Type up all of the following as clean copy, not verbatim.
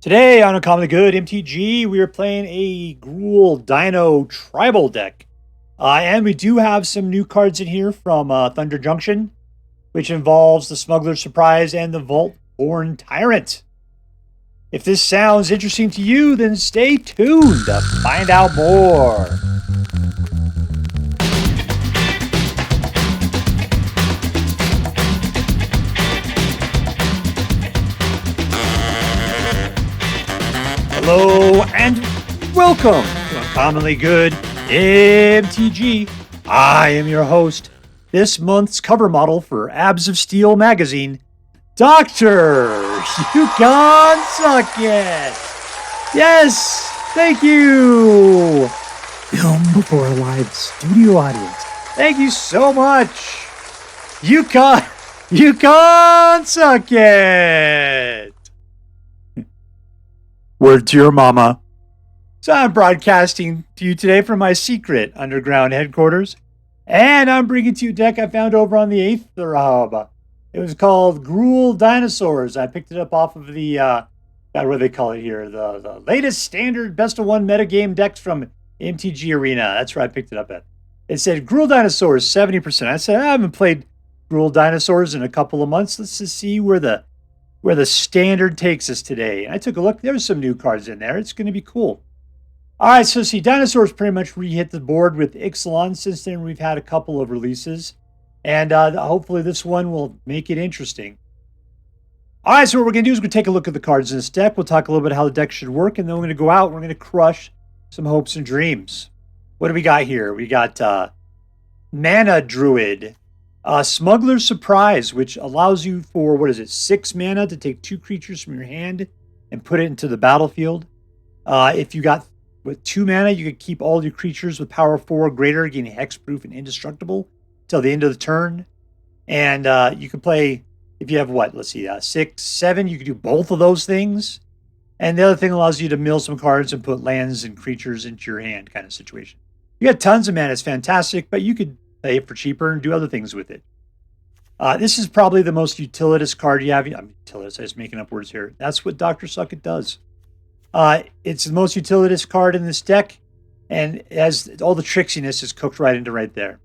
Today on Uncommonly Good MTG, we are playing a Gruul Dino Tribal deck. And we do have some new cards in here from Thunder Junction, which involves the Smuggler's Surprise and the Vaultborn Tyrant. If this sounds interesting to you, then stay tuned to find out more. Hello and welcome to Uncommonly Good MTG. I am your host, this month's cover model for Abs of Steel magazine, Dr. Yukon Suckett. Yes, thank you. Film before a live studio audience. Thank you so much. Yukon Suckett. Word to your mama. So I'm broadcasting to you today from my secret underground headquarters, and I'm bringing to you a deck I found over on the Aetherhub. It was called Gruul Dinosaurs. I picked it up off of the, what do they call it here? The latest standard best of one metagame decks from MTG Arena. That's where I picked it up at. It said Gruul Dinosaurs 70%. I said I haven't played Gruul Dinosaurs in a couple of months. Let's just see where the standard takes us today. And I took a look. There's some new cards in there. It's going to be cool. All right, so see, Dinosaurs pretty much re-hit the board with Ixalan. Since then, we've had a couple of releases. And hopefully this one will make it interesting. All right, so what we're going to do is we're going to take a look at the cards in this deck. We'll talk a little bit how the deck should work. And then we're going to go out. We're going to crush some hopes and dreams. What do we got here? We got Mana Druid. Smuggler's Surprise, which allows you for, 6 mana to take 2 creatures from your hand and put it into the battlefield. If you got with 2 mana, you could keep all your creatures with power 4 or greater, getting hexproof and indestructible till the end of the turn. And you can play, if you have 6, 7, you can do both of those things. And the other thing allows you to mill some cards and put lands and creatures into your hand kind of situation. You got tons of mana, it's fantastic, but you could play it for cheaper and do other things with it. This is probably the most utilitous card you have. I'm utilitous, I'm just making up words here. That's what Dr. Suckett does. It's the most utilitous card in this deck, and it has all the tricksiness is cooked right into right there.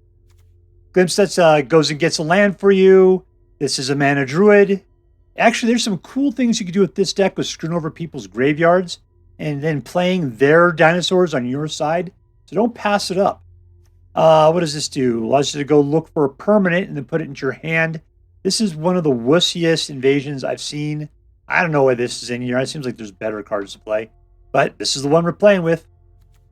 Glimpse that goes and gets a land for you. This is a Mana Druid. Actually, there's some cool things you can do with this deck with screwing over people's graveyards and then playing their dinosaurs on your side. So don't pass it up. What does this do? Allows you to go look for a permanent and then put it into your hand. This is one of the wussiest invasions I've seen. I don't know why this is in here. It seems like there's better cards to play. But this is the one we're playing with.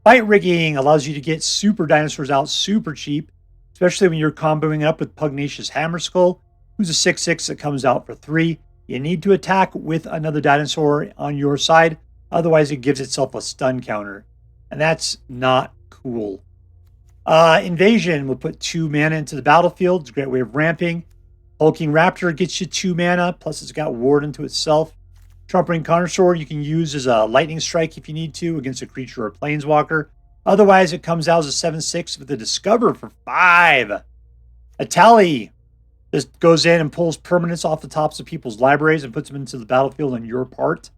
Fight Rigging allows you to get super dinosaurs out super cheap, especially when you're comboing up with Pugnacious Hammerskull, who's a 6/6 that comes out for 3. You need to attack with another dinosaur on your side. Otherwise, it gives itself a stun counter. And that's not cool. Invasion will put 2 mana into the battlefield. It's a great way of ramping. Hulking Raptor gets you 2 mana, plus it's got ward into itself. Trumpeting Carnosaur you can use as a lightning strike if you need to against a creature or a planeswalker. Otherwise, it comes out as a 7/6 with a Discover for 5. Etali just goes in and pulls permanents off the tops of people's libraries and puts them into the battlefield on your part.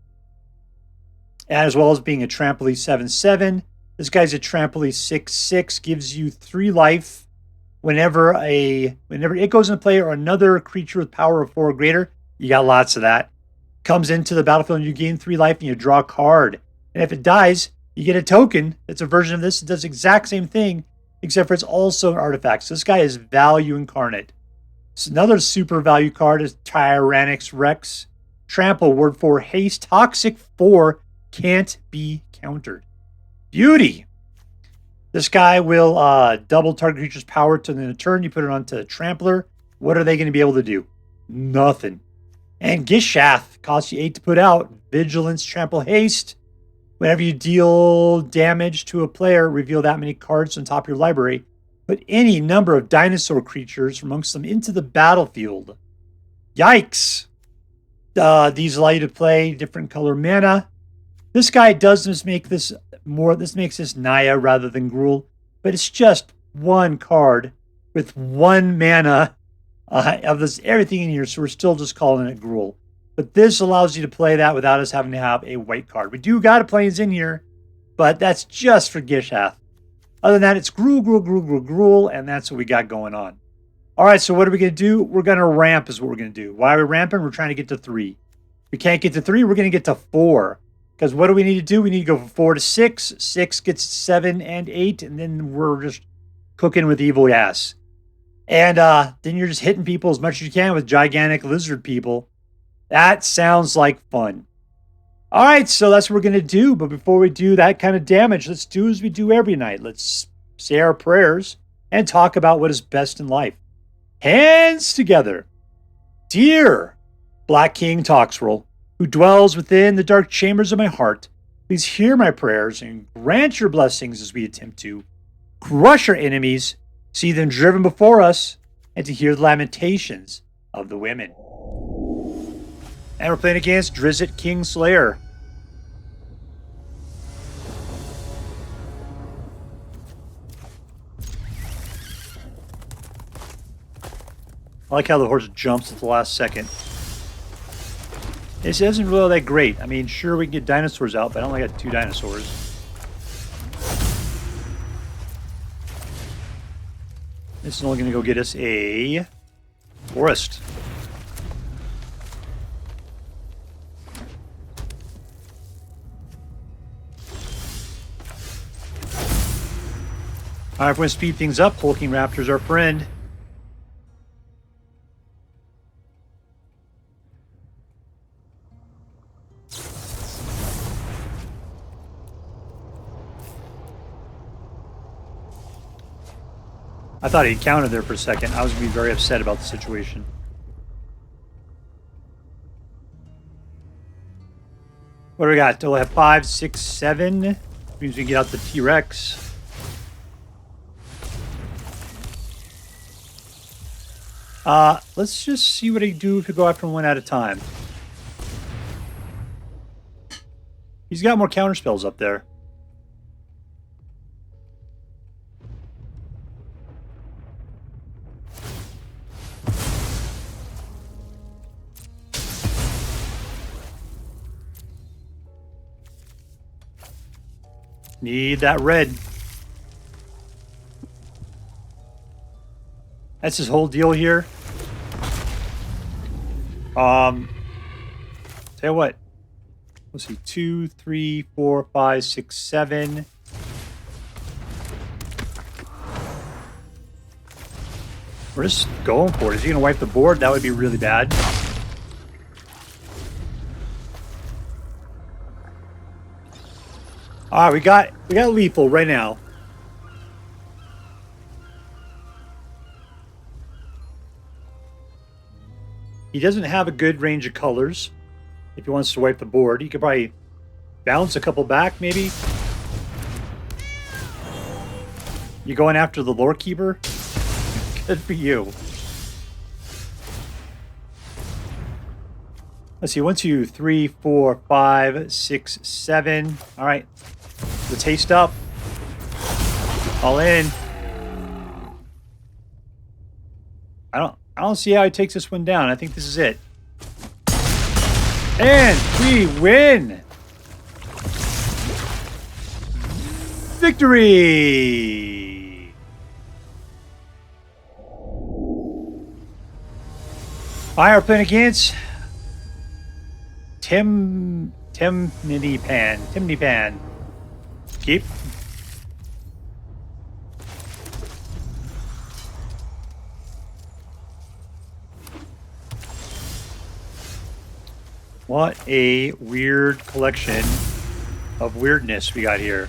And as well as being a Trampoline 7/7. This guy's a Trampoline 6/6, gives you 3 life whenever it goes into play or another creature with power of 4 or greater. You got lots of that. Comes into the battlefield and you gain 3 life and you draw a card. And if it dies, you get a token. It's a version of this. It does the exact same thing, except for it's also an artifact. So this guy is value incarnate. So another super value card is Tyrranax Rex. Trample, word 4, haste, toxic 4, can't be countered. Beauty. This guy will double target creature's power to the turn. You put it onto a Trampler. What are they going to be able to do? Nothing. And Gishath costs you 8 to put out. Vigilance, Trample, Haste. Whenever you deal damage to a player, reveal that many cards on top of your library. Put any number of dinosaur creatures amongst them into the battlefield. Yikes. These allow you to play different color mana. This guy does just make this more. This makes this Naya rather than Gruul, but it's just one card with 1 mana of this everything in here. So we're still just calling it Gruul. But this allows you to play that without us having to have a white card. We do got a plains in here, but that's just for Gishath. Other than that, it's gruel, and that's what we got going on. All right, so what are we going to do? We're going to ramp is what we're going to do. Why are we ramping? We're trying to get to 3. If we can't get to 3, we're going to get to 4. Because what do we need to do? We need to go from 4 to 6. 6 gets 7 and 8, and then we're just cooking with evil gas. And then you're just hitting people as much as you can with gigantic lizard people. That sounds like fun. All right, so that's what we're going to do. But before we do that kind of damage, let's do as we do every night. Let's say our prayers and talk about what is best in life. Hands together. Dear Black King Toxrill, who dwells within the dark chambers of my heart, please hear my prayers and grant your blessings as we attempt to crush our enemies, see them driven before us, and to hear the lamentations of the women. And we're playing against DrizztKingSlayer. I like how the horse jumps at the last second. This isn't really that great. I mean, sure, we can get dinosaurs out, but I only got 2 dinosaurs. This is only going to go get us a forest. All right, if we're going to speed things up, Hulking Raptor's our friend. I thought he counted there for a second. I was going to be very upset about the situation. What do we got? Do we have 5, 6, 7? Means we can get out the T-Rex. Let's just see what he do if we go after one at a time. He's got more counter spells up there. Need that red. That's his whole deal here. Tell you what. Let's see. 2, 3, 4, 5, 6, 7. We're just going for it. Is he gonna wipe the board? That would be really bad. All right, we got lethal right now. He doesn't have a good range of colors. If he wants to wipe the board, he could probably bounce a couple back, maybe. You going after the Lorekeeper? Good for you. Let's see, 1, 2, 3, 4, 5, 6, 7. All right, let's haste up. All in. I don't see how he takes this one down. I think this is it. And we win! Victory! Fire playing against temnypan. Keep. What a weird collection of weirdness we got here.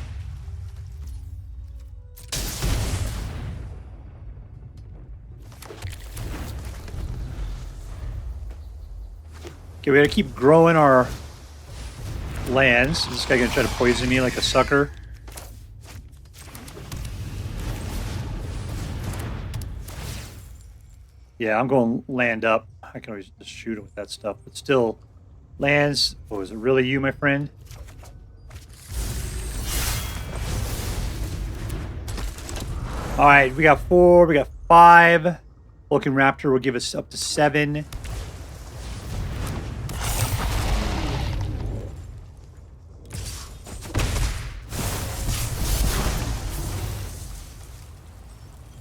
Okay, we gotta keep growing our lands. Is this guy gonna try to poison me like a sucker? Yeah, I'm going land up. I can always just shoot him with that stuff, but still, lands. Oh, is it really you, my friend? All right, we got 4, we got 5. Hulking Raptor will give us up to 7.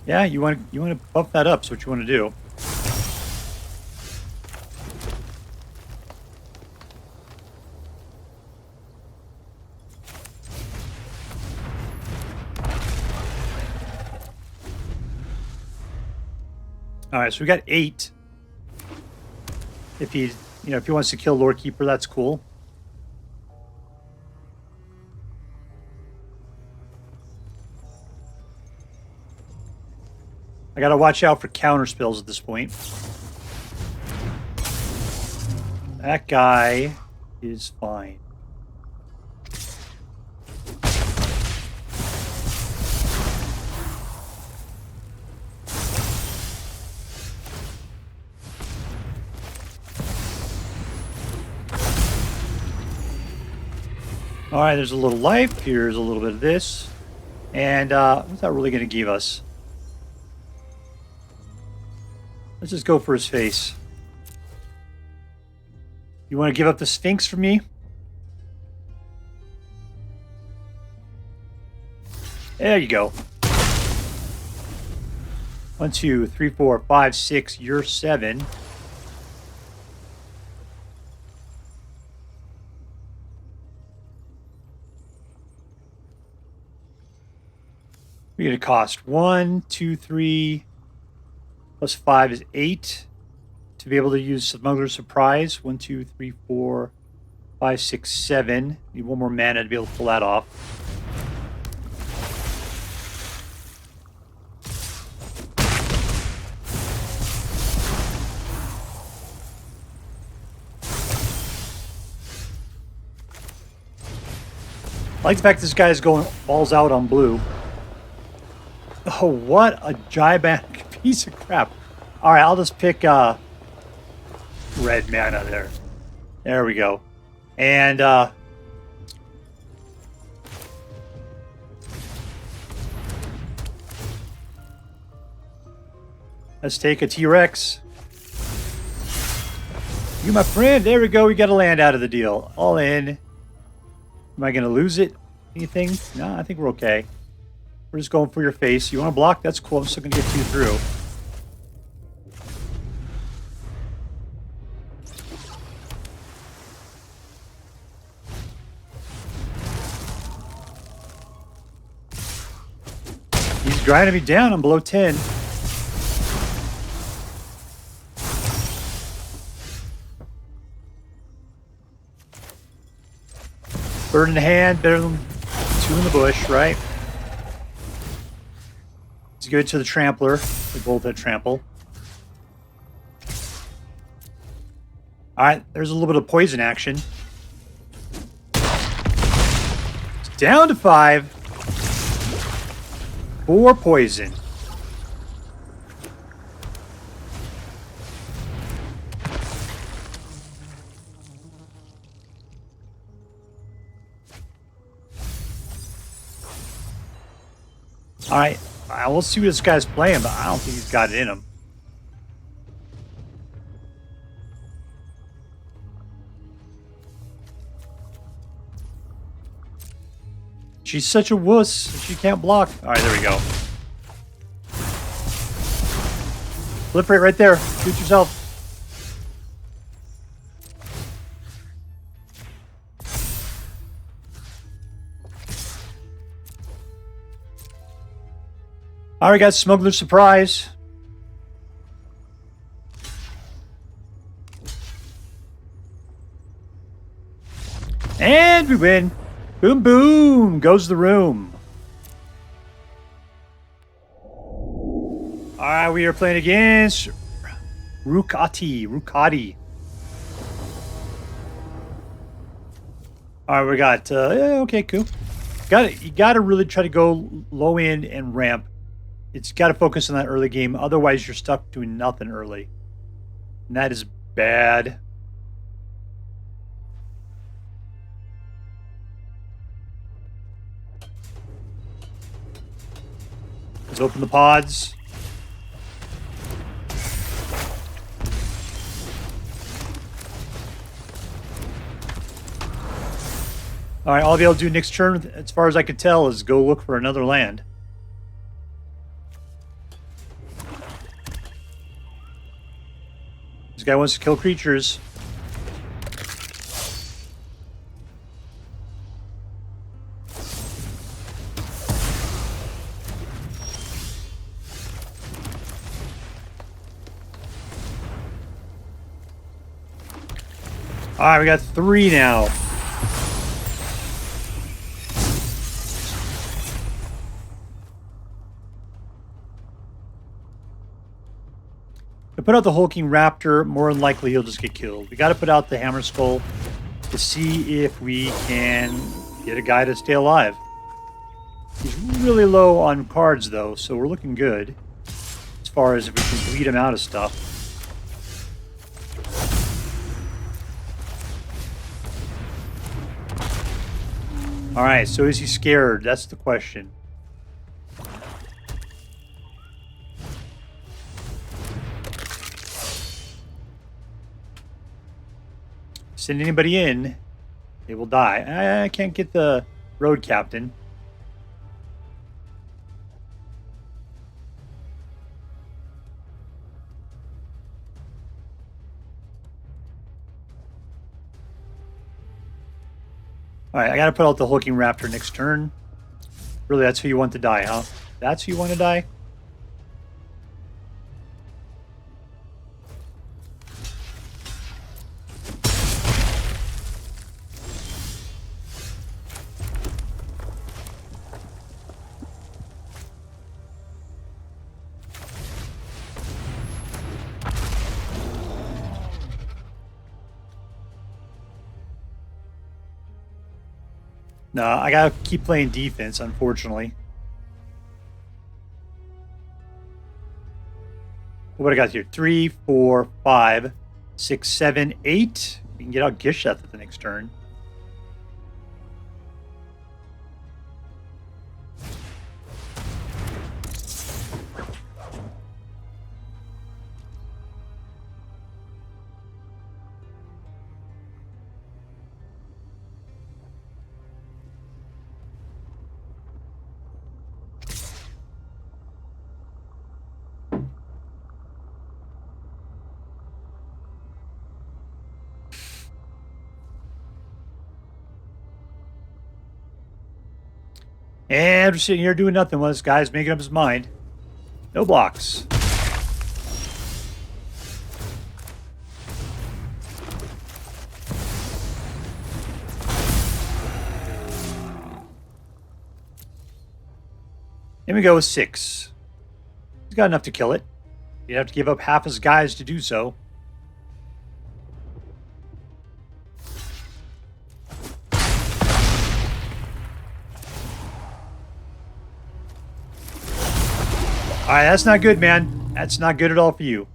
Yeah, you want to buff that up. That's what you want to do. All right, so we got 8. If he wants to kill Lorekeeper, that's cool. I gotta watch out for counter spells at this point. That guy is fine. All right, there's a little life. Here's a little bit of this. And what's that really going to give us? Let's just go for his face. You want to give up the Sphinx for me? There you go. 1, 2, 3, 4, 5, 6. You're 7. We're going to cost 1, 2, 3, plus 5 is 8. To be able to use Smuggler's Surprise, 1, 2, 3, 4, 5, 6, 7. Need 1 more mana to be able to pull that off. I like the fact this guy's going balls out on blue. Oh, what a gigantic piece of crap. All right, I'll just pick red mana there. There we go. And let's take a T-Rex. You, my friend. There we go. We got a land out of the deal. All in. Am I going to lose it? Anything? No, I think we're okay. We're just going for your face. You want to block? That's cool. I'm still going to get you through. He's grinding me down. I'm below 10. Bird in the hand, better than 2 in the bush, right? Let's give it to the Trampler. They both had trample. Alright, there's a little bit of poison action. It's down to 5. 4 poison. Alright, we'll see what this guy's playing, but I don't think he's got it in him. She's such a wuss. She can't block. Alright, there we go. Proliferate right there. Shoot yourself. All right, got Smuggler's Surprise. And we win. Boom, boom. Goes the room. All right, we are playing against Rukati. All right, we got, okay, cool. You got to really try to go low end and ramp. It's got to focus on that early game. Otherwise, you're stuck doing nothing early. And that is bad. Let's open the pods. All right, all I'll be able to do next turn, as far as I could tell, is go look for another land. guy wants to kill creatures. Alright, we got 3 now. To put out the Hulking Raptor, more than likely he'll just get killed. We got to put out the Hammerskull to see if we can get a guy to stay alive. He's really low on cards, though, so we're looking good as far as if we can bleed him out of stuff. Alright, so is he scared? That's the question. Send anybody in, they will die. I can't get the road captain. Alright, I gotta put out the Hulking Raptor next turn. Really, that's who you want to die, huh? That's who you want to die? No, I gotta keep playing defense, unfortunately. What I got here? 3, 4, 5, 6, 7, 8. We can get out Gishath at the next turn. And we're sitting here doing nothing while this guy's making up his mind. No blocks. Then we go with 6. He's got enough to kill it. He'd have to give up half his guys to do so. Alright, that's not good, man. That's not good at all for you.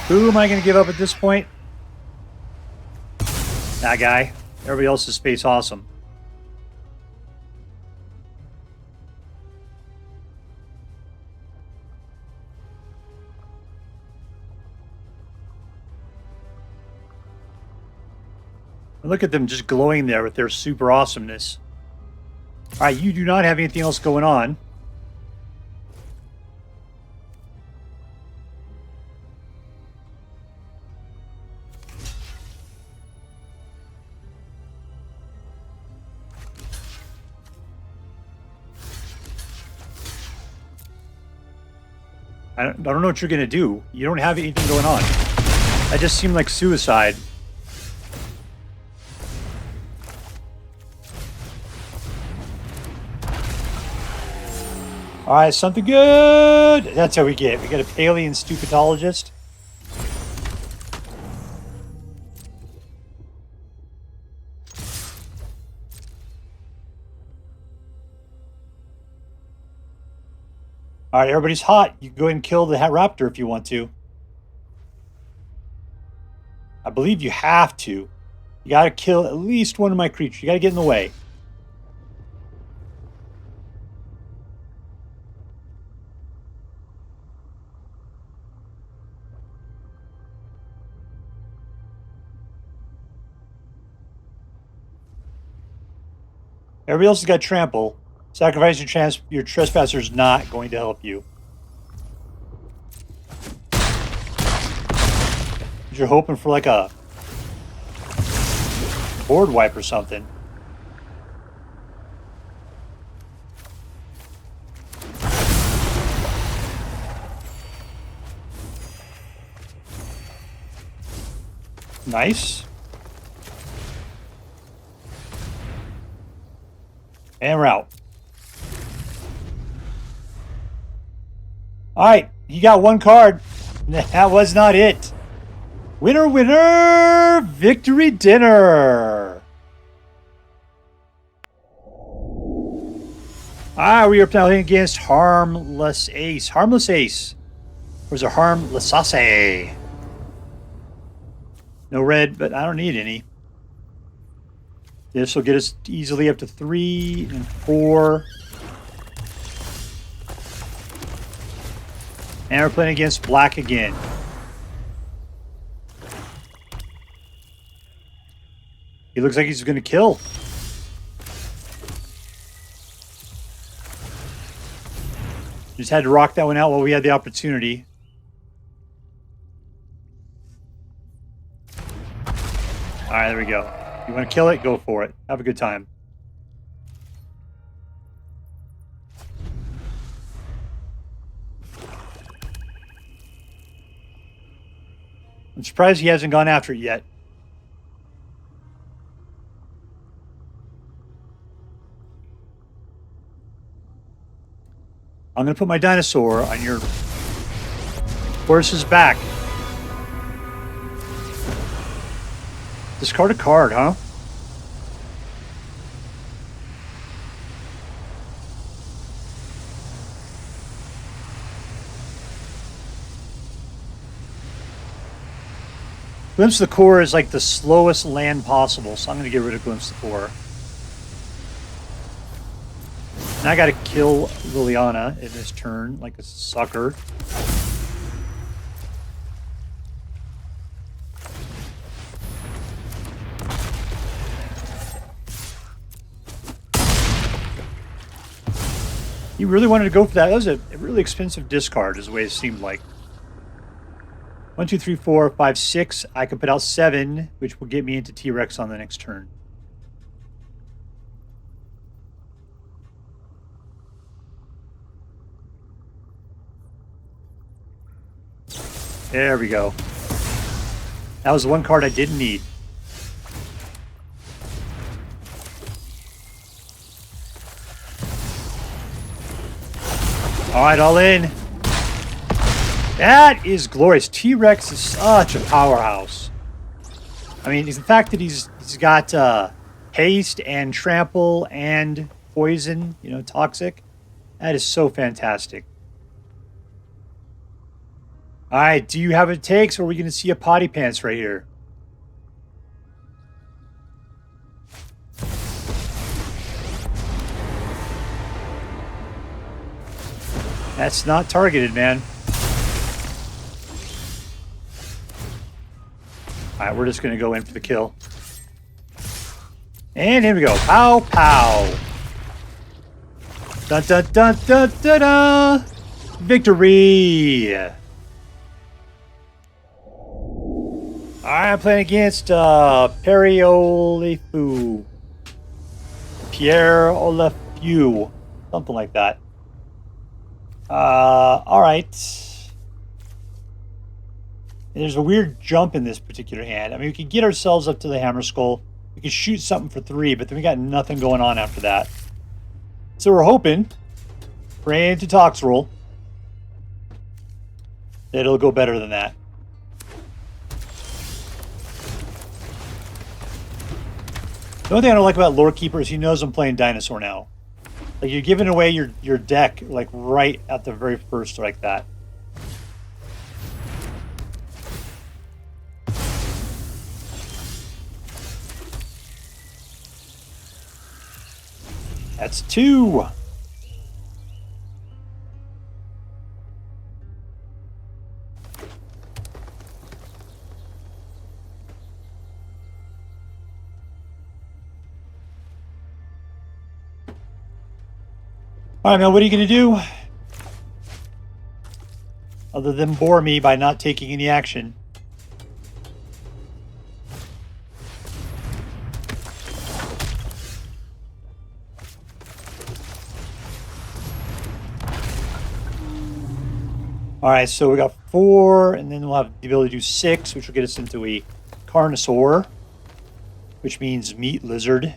Who am I going to give up at this point? That guy. Everybody else is space awesome. Look at them just glowing there with their super awesomeness. Alright, you do not have anything else going on. I don't know what you're going to do. You don't have anything going on. That just seemed like suicide. Alright, something good! That's how we get. We got a Paleo Stupidologist. Alright, everybody's hot. You can go ahead and kill the Raptor if you want to. I believe you have to. You gotta kill at least one of my creatures. You gotta get in the way. Everybody else has got trample. Sacrificing your trespasser is not going to help you. You're hoping for like a board wipe or something. Nice. And we're out. Alright, you got one card. That was not it. Winner, winner, victory dinner. We are playing against Harmless Ace. Harmless Ace. Or is it Harmless Ace? No red, but I don't need any. This will get us easily up to 3 and 4. And we're playing against black again. He looks like he's going to kill. Just had to rock that one out while we had the opportunity. Alright, there we go. You want to kill it? Go for it. Have a good time. I'm surprised he hasn't gone after it yet. I'm going to put my dinosaur on your horse's back. Discard a card, huh? Glimpse of the Core is like the slowest land possible, so I'm going to get rid of Glimpse of the Core. And I got to kill Liliana in this turn, like a sucker. He really wanted to go for that. That was a really expensive discard, is the way it seemed like. 1, 2, 3, 4, 5, 6. I can put out 7, which will get me into T-Rex on the next turn. There we go. That was the one card I didn't need. All right, all in. That is glorious. T-Rex is such a powerhouse. I mean, the fact that he's got haste and trample and poison, you know, toxic. That is so fantastic. All right, do you have what it takes, or are we going to see a potty pants right here? That's not targeted, man. All right, we're just going to go in for the kill. And here we go. Pow, pow. Dun, dun, dun, dun, dun, dun. Victory. I'm playing against Pierre Olefu. Something like that. Alright. There's a weird jump in this particular hand. I mean, we can get ourselves up to the Hammerskull. We can shoot something for 3, but then we got nothing going on after that. So we're hoping, praying to Toxroll, that it'll go better than that. The only thing I don't like about Lorekeeper is he knows I'm playing Dinosaur now. Like, you're giving away your deck, like, right at the very first like that. That's 2. All right, man, what are you going to do? Other than bore me by not taking any action. All right, so we got 4, and then we'll have the ability to do 6, which will get us into a Carnosaur, which means meat lizard.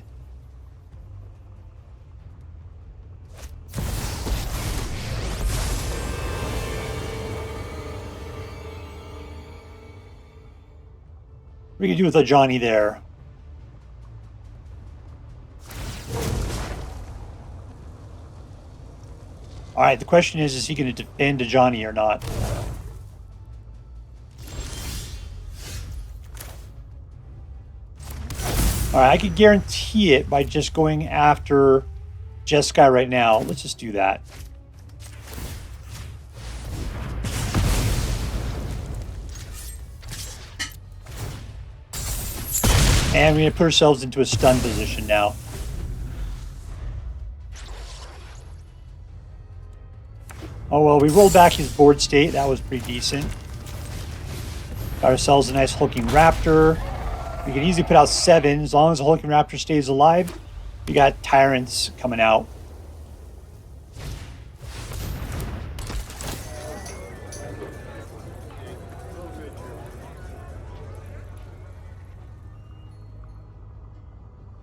What are you going to do with a Johnny there? All right, the question is he going to defend a Johnny or not? All right, I could guarantee it by just going after Jeskai right now. Let's just do that. And we're going to put ourselves into a stun position now. Oh, well, we rolled back his board state. That was pretty decent. Got ourselves a nice Hulking Raptor. We can easily put out 7. As long as the Hulking Raptor stays alive, we got Tyrants coming out.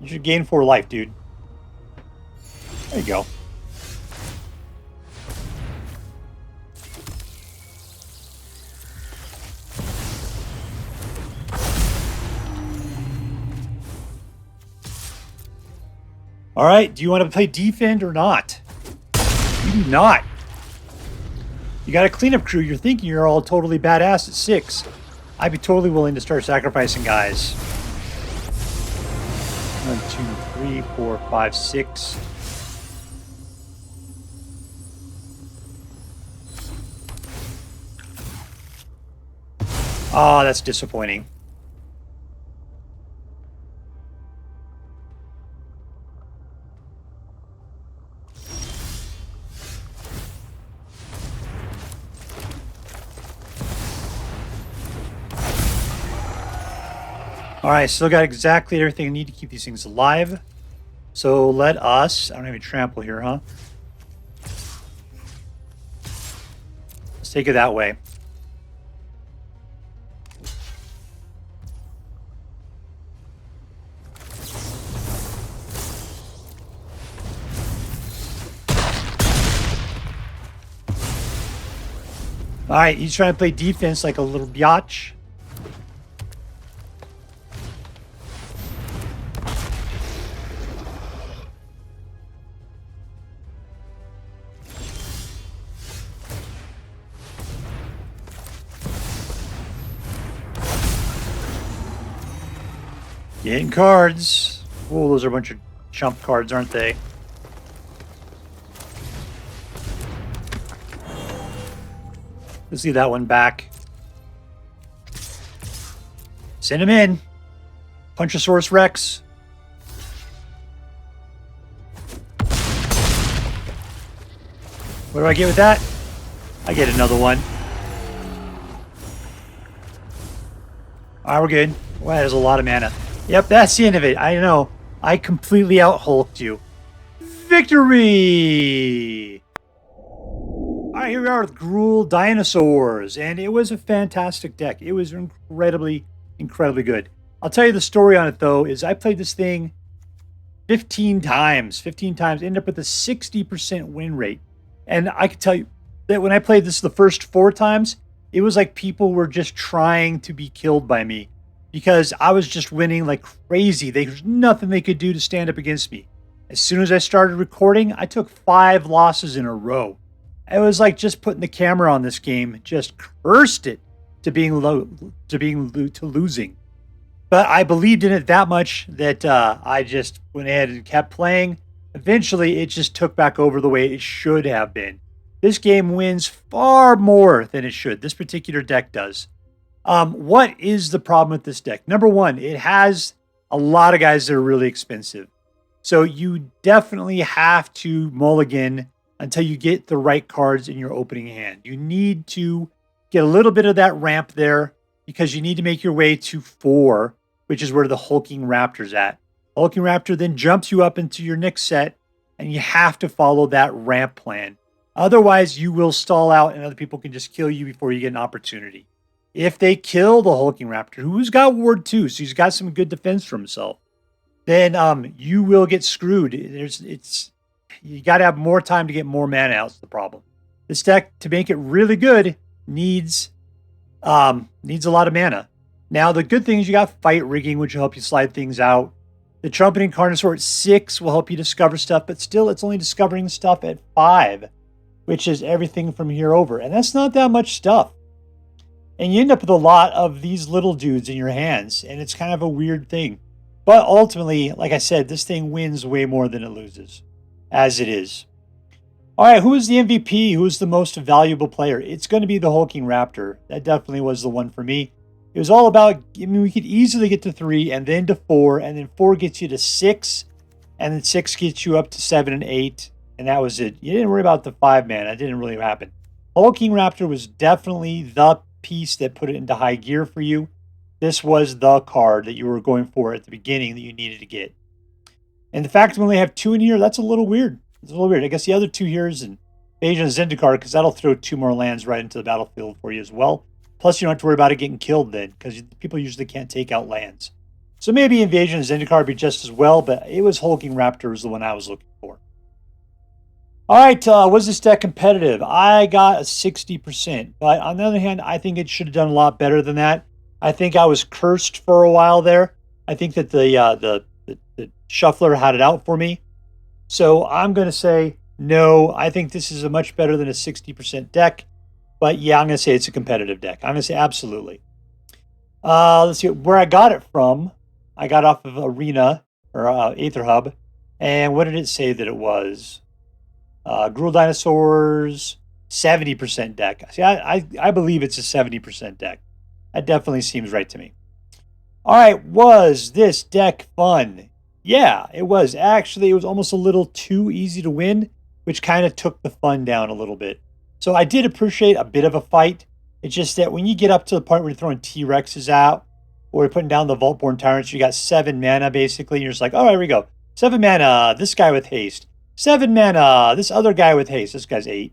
You should gain 4 life, dude. There you go. All right, do you want to play defend or not? You do not. You got a cleanup crew. You're thinking you're all totally badass at 6. I'd be totally willing to start sacrificing guys. 1, 2, 3, 4, 5, 6. Oh, that's disappointing. All right, still got exactly everything I need to keep these things alive. So let us... I don't have any trample here, huh? Let's take it that way. All right, he's trying to play defense like a little biatch. Getting cards. Oh, those are a bunch of chump cards, aren't they? Let's leave that one back. Send him in. Pugnacious Rex. What do I get with that? I get another one. Alright, we're good. Wow, there's a lot of mana. Yep, that's the end of it. I know. I completely out-hulked you. Victory! Alright, here we are with Gruul Dinosaurs. And it was a fantastic deck. It was incredibly, incredibly good. I'll tell you the story on it, though, is I played this thing 15 times. 15 times. Ended up with a 60% win rate. And I can tell you that when I played this the first 4 times, it was like people were just trying to be killed by me. Because I was just winning like crazy. There's nothing they could do to stand up against me. As soon as I started recording, I took 5 losses in a row. It was like just putting the camera on this game, just cursed it to losing. But I believed in it that much that I just went ahead and kept playing. Eventually, it just took back over the way it should have been. This game wins far more than it should. This particular deck does. What is the problem with this deck? Number one, it has a lot of guys that are really expensive. So you definitely have to mulligan until you get the right cards in your opening hand. You need to get a little bit of that ramp there because you need to make your way to 4, which is where the Hulking Raptor's at. The Hulking Raptor then jumps you up into your next set, and you have to follow that ramp plan. Otherwise, you will stall out and other people can just kill you before you get an opportunity. If they kill the Hulking Raptor, who's got Ward 2, so he's got some good defense for himself, then you will get screwed. You got to have more time to get more mana out. Is the problem. This deck, to make it really good, needs a lot of mana. Now, the good thing is you got Fight Rigging, which will help you slide things out. The Trumpeting Carnosaur at 6 will help you discover stuff, but still, it's only discovering stuff at 5, which is everything from here over. And that's not that much stuff. And you end up with a lot of these little dudes in your hands, and it's kind of a weird thing. But ultimately, like I said, this thing wins way more than it loses, as it is. All right, who is the MVP? Who is the most valuable player? It's going to be the Hulking Raptor. That definitely was the one for me. It was all about, I mean, we could easily get to 3 and then to 4, and then 4 gets you to 6, and then 6 gets you up to 7 and 8, and that was it. You didn't worry about the 5 man. That didn't really happen. Hulking Raptor was definitely the piece that put it into high gear for you. This was the card that you were going for at the beginning that you needed to get. And the fact that we only have 2 in here, that's a little weird. It's a little weird. I guess the other 2 here is Invasion of Zendikar, because that'll throw 2 more lands right into the battlefield for you as well. Plus, you don't have to worry about it getting killed then, because people usually can't take out lands. So maybe Invasion of Zendikar would be just as well, but it was Hulking Raptor was the one I was looking for. All right, was this deck competitive? I got a 60%, but on the other hand, I think it should have done a lot better than that. I think I was cursed for a while there. I think that the shuffler had it out for me. So I'm going to say no. I think this is a much better than a 60% deck. But yeah, I'm going to say it's a competitive deck. I'm going to say absolutely. Let's see where I got it from. I got off of Arena or Aetherhub. And what did it say that it was? Gruul Dinosaurs, 70% deck. See, I believe it's a 70% deck. That definitely seems right to me. All right, was this deck fun? Yeah, it was. Actually, it was almost a little too easy to win, which kind of took the fun down a little bit. So I did appreciate a bit of a fight. It's just that when you get up to the point where you're throwing T-Rexes out, or you're putting down the Vaultborn Tyrants, you got 7 mana basically, and you're just like, oh, here we go. 7 mana, this guy with haste. 7 mana, this other guy with haste. This guy's 8.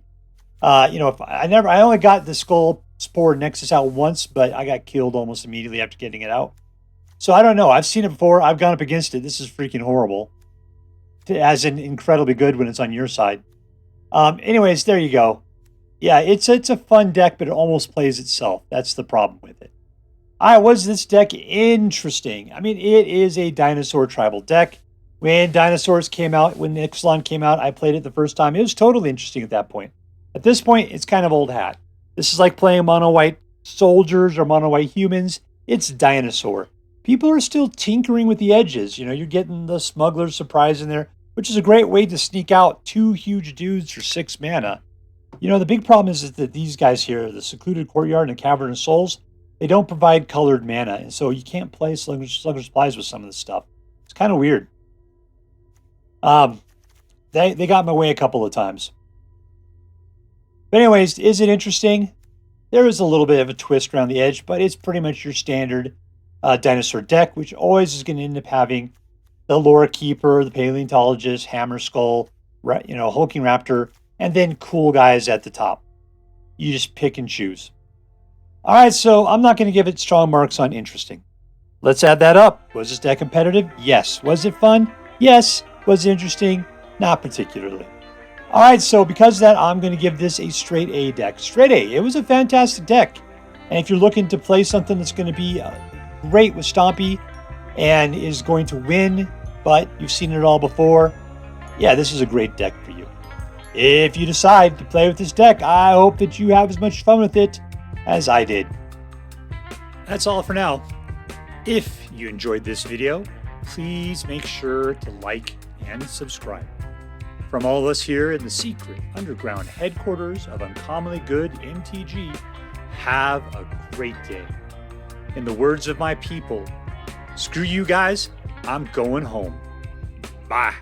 If I only got the Skullspore Nexus out once, but I got killed almost immediately after getting it out. So I don't know. I've seen it before. I've gone up against it. This is freaking horrible. As in incredibly good when it's on your side. Anyways, there you go. Yeah, it's a fun deck, but it almost plays itself. That's the problem with it. All right, was this deck interesting? I mean, it is a dinosaur tribal deck. When dinosaurs came out, when Ixalan came out, I played it the first time. It was totally interesting at that point. At this point, it's kind of old hat. This is like playing mono-white soldiers or mono-white humans. It's dinosaur. People are still tinkering with the edges. You're getting the Smuggler's Surprise in there, which is a great way to sneak out 2 huge dudes for 6 mana. The big problem is that these guys here, the Secluded Courtyard and the Cavern of Souls, they don't provide colored mana, and so you can't play Slugger's Supplies with some of this stuff. It's kind of weird. They got my way a couple of times. But anyways, is it interesting? There is a little bit of a twist around the edge, but it's pretty much your standard dinosaur deck, which always is going to end up having the Lorekeeper, the Paleontologist, Hammerskull, Hulking Raptor, and then cool guys at the top. You just pick and choose. All right, so I'm not going to give it strong marks on interesting. Let's add that up. Was this deck competitive? Yes. Was it fun? Yes. Was it interesting? Not particularly. All right, so because of that, I'm going to give this a straight A deck. Straight A. It was a fantastic deck. And if you're looking to play something that's going to be great with Stompy and is going to win, but you've seen it all before, yeah, this is a great deck for you. If you decide to play with this deck, I hope that you have as much fun with it as I did. That's all for now. If you enjoyed this video, please make sure to like and subscribe. From all of us here in the secret underground headquarters of Uncommonly Good MTG, have a great day. In the words of my people, screw you guys, I'm going home. Bye.